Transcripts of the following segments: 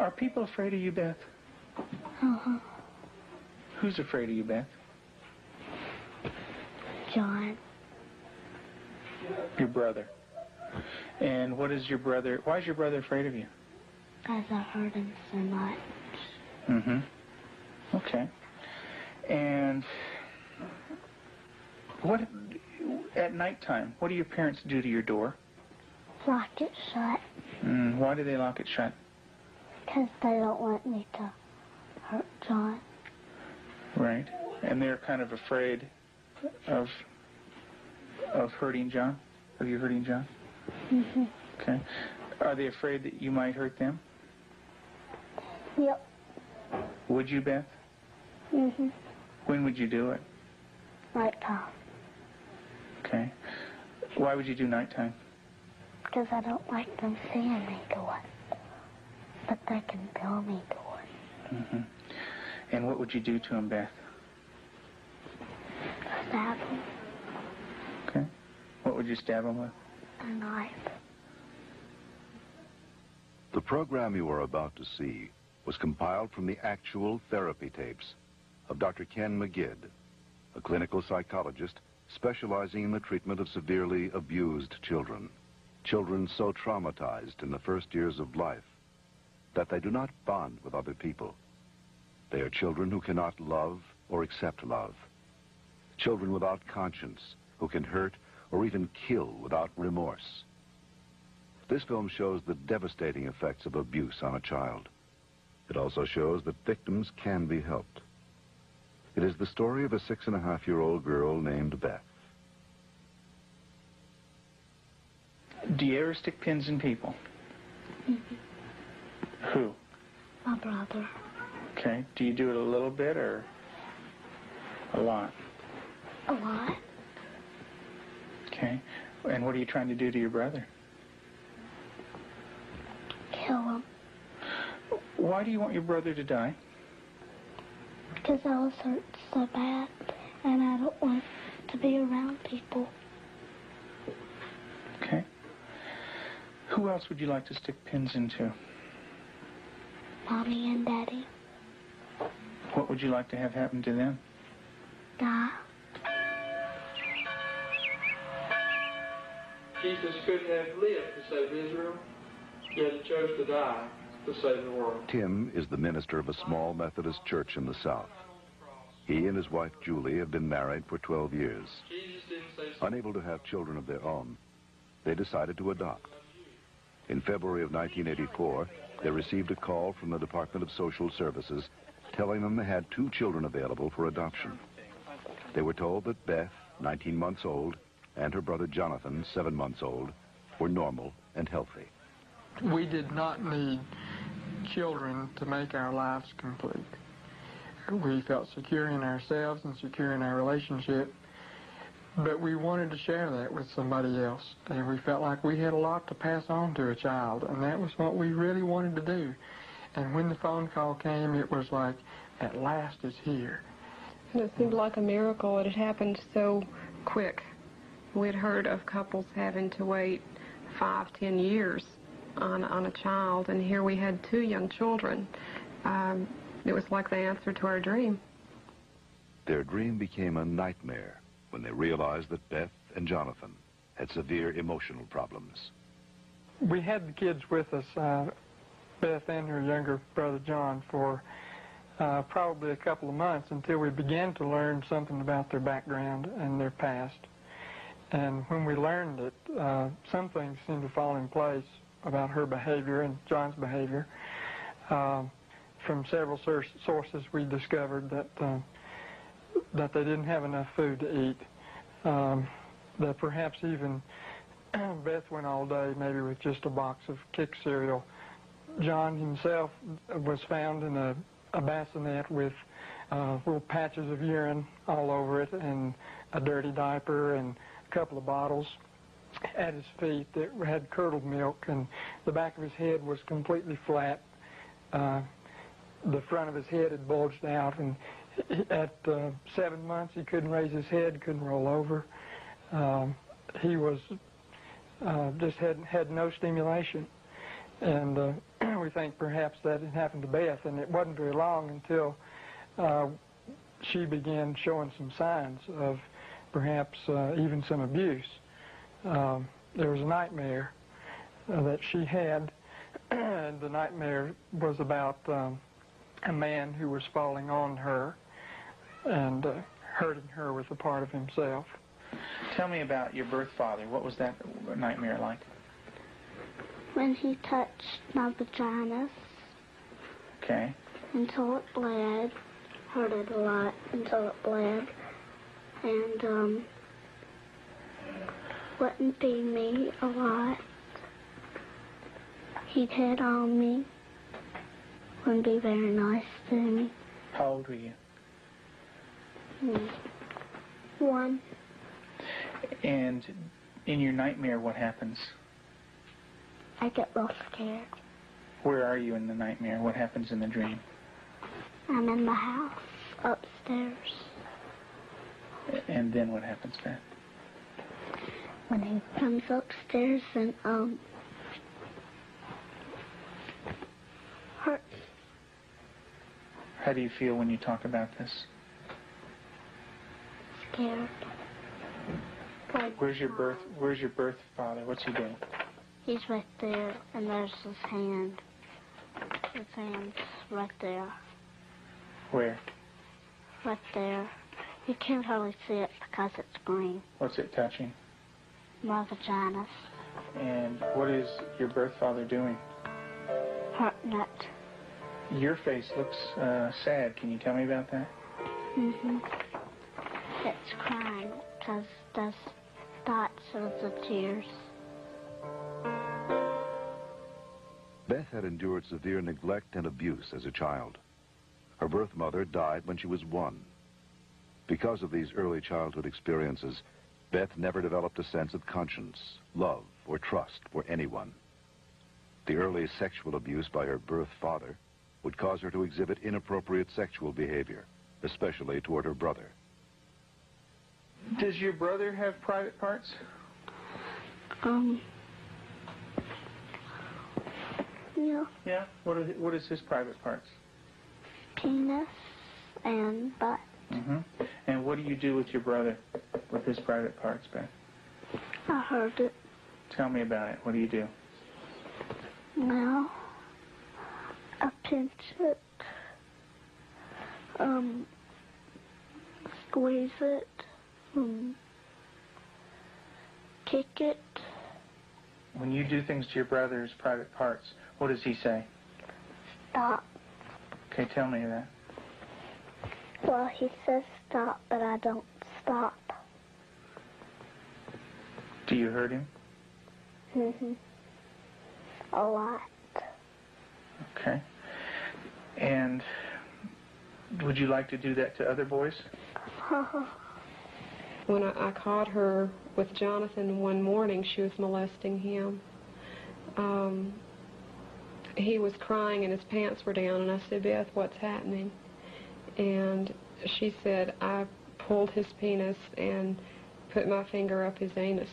Are people afraid of you, Beth? Uh-huh. Who's afraid of you, Beth? John. Your brother. And what is your brother, why is your brother afraid of you? Because I hurt him so much. Mm-hmm. Okay. And what, at nighttime, what do your parents do to your door? Lock it shut. Why do they lock it shut? Because they don't want me to hurt John. Right. And they're kind of afraid of hurting John? Of you hurting John? Mm-hmm. Okay. Are they afraid that you might hurt them? Yep. Would you, Beth? Mm-hmm. When would you do it? Nighttime. Okay. Why would you do nighttime? Because I don't like them seeing me do it. But they can feel me do it. Mm-hmm. And what would you do to him, Beth? Stab him. Okay. What would you stab him with? A knife. The program you are about to see was compiled from the actual therapy tapes of Dr. Ken McGidd, a clinical psychologist specializing in the treatment of severely abused children. Children so traumatized in the first years of life that they do not bond with other people. They are children who cannot love or accept love. Children without conscience who can hurt or even kill without remorse. This film shows the devastating effects of abuse on a child. It also shows that victims can be helped. It is the story of a 6.5-year-old girl named Beth. Do you ever stick pins in people? Mm-hmm. Who? My brother. Okay. Do you do it a little bit or a lot? A lot. Okay. And what are you trying to do to your brother? Kill him. Why do you want your brother to die? Because I was hurt so bad, and I don't want to be around people. Okay. Who else would you like to stick pins into? Mommy and Daddy. What would you like to have happen to them? Die. Jesus couldn't have lived to save Israel, yet he chose to die to save the world. Tim is the minister of a small Methodist church in the South. He and his wife Julie have been married for 12 years. Unable to have children of their own, they decided to adopt. In February of 1984, they received a call from the Department of Social Services telling them they had 2 children available for adoption. They were told that Beth, 19 months old, and her brother Jonathan, 7 months old, were normal and healthy. We did not need children to make our lives complete. We felt secure in ourselves and secure in our relationship, but we wanted to share that with somebody else, and we felt like we had a lot to pass on to a child, and that was what we really wanted to do. And when the phone call came, it was like, at last it's here. And it seemed like a miracle. It had happened so quick. We'd heard of couples having to wait 5, 10 years on a child, and here we had 2 young children. It was like the answer to our dream. Their dream became a nightmare when they realized that Beth and Jonathan had severe emotional problems. We had the kids with us, Beth and her younger brother John, for probably a couple of months until we began to learn something about their background and their past. And when we learned it, some things seemed to fall in place about her behavior and John's behavior. From several sources, we discovered that they didn't have enough food to eat. That perhaps even Beth went all day maybe with just a box of Kick cereal. John himself was found in a bassinet with little patches of urine all over it and a dirty diaper and a couple of bottles at his feet that had curdled milk, and the back of his head was completely flat. The front of his head had bulged out, and at 7 months he couldn't raise his head, couldn't roll over. He was just had no stimulation. And we think perhaps that had happened to Beth, and it wasn't very long until she began showing some signs of perhaps even some abuse. There was a nightmare that she had, and the nightmare was about a man who was falling on her and hurting her with a part of himself. Tell me about your birth father. What was that nightmare like? When he touched my vaginas Okay. until it bled, hurt it a lot until it bled, and wouldn't feed me a lot. He'd hit on me, wouldn't be very nice to me. How old were you? 1. And in your nightmare, what happens? I get real scared. Where are you in the nightmare? What happens in the dream? I'm in the house, upstairs. And then what happens, Beth? When he comes upstairs and, hurt. How do you feel when you talk about this? Scared. Where's your birth father? What's he doing? He's right there, and there's his hand. His hand's right there. Where? Right there. You can't hardly see it because it's green. What's it touching? My vaginas. And what is your birth father doing? Hurting it. Your face looks sad. Can you tell me about that? It's crying because there's dots of the tears. Beth had endured severe neglect and abuse as a child. Her birth mother died when she was 1. Because of these early childhood experiences, Beth never developed a sense of conscience, love, or trust for anyone. The early sexual abuse by her birth father would cause her to exhibit inappropriate sexual behavior, especially toward her brother. Does your brother have private parts? Yeah. Yeah? What is his private parts? Penis and butt. And what do you do with your brother with his private parts, Beth? I heard it. Tell me about it. What do you do? Well, I pinch it, squeeze it, kick it. When you do things to your brother's private parts, what does he say? Stop. Okay, tell me that. Well, he says stop, but I don't stop. Do you hurt him? A lot. Okay. And would you like to do that to other boys? When I caught her with Jonathan one morning, she was molesting him. He was crying and his pants were down, and I said, Beth, what's happening? And she said, I pulled his penis and put my finger up his anus.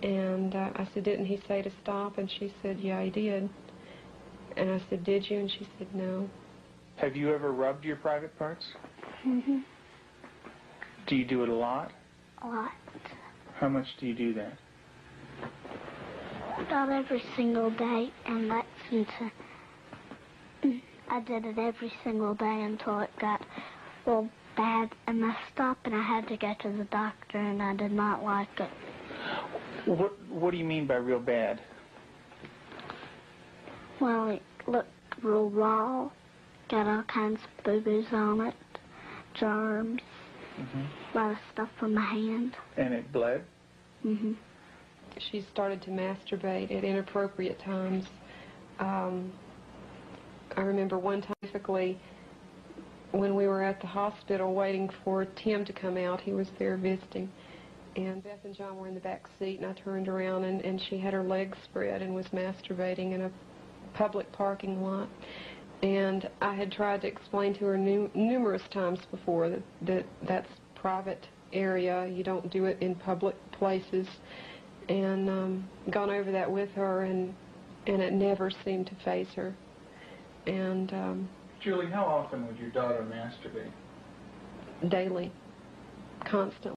And I said, didn't he say to stop? And she said, yeah, he did. And I said, did you? And she said, no. Have you ever rubbed your private parts? Do you do it a lot? A lot. How much do you do that? About every single day, and that's until I did it every single day until it got real bad and messed up, and I had to go to the doctor, and I did not like it. What do you mean by real bad? Well, it looked real raw, got all kinds of boo-boos on it, germs, a lot of stuff from my hand. And it bled? She started to masturbate at inappropriate times. I remember one time, specifically, when we were at the hospital waiting for Tim to come out. He was there visiting. And Beth and John were in the back seat, and I turned around, and she had her legs spread and was masturbating in a public parking lot. And I had tried to explain to her numerous times before that that's private area. You don't do it in public places. And gone over that with her, and and it never seemed to faze her. And Julie, how often would your daughter masturbate? daily, constantly.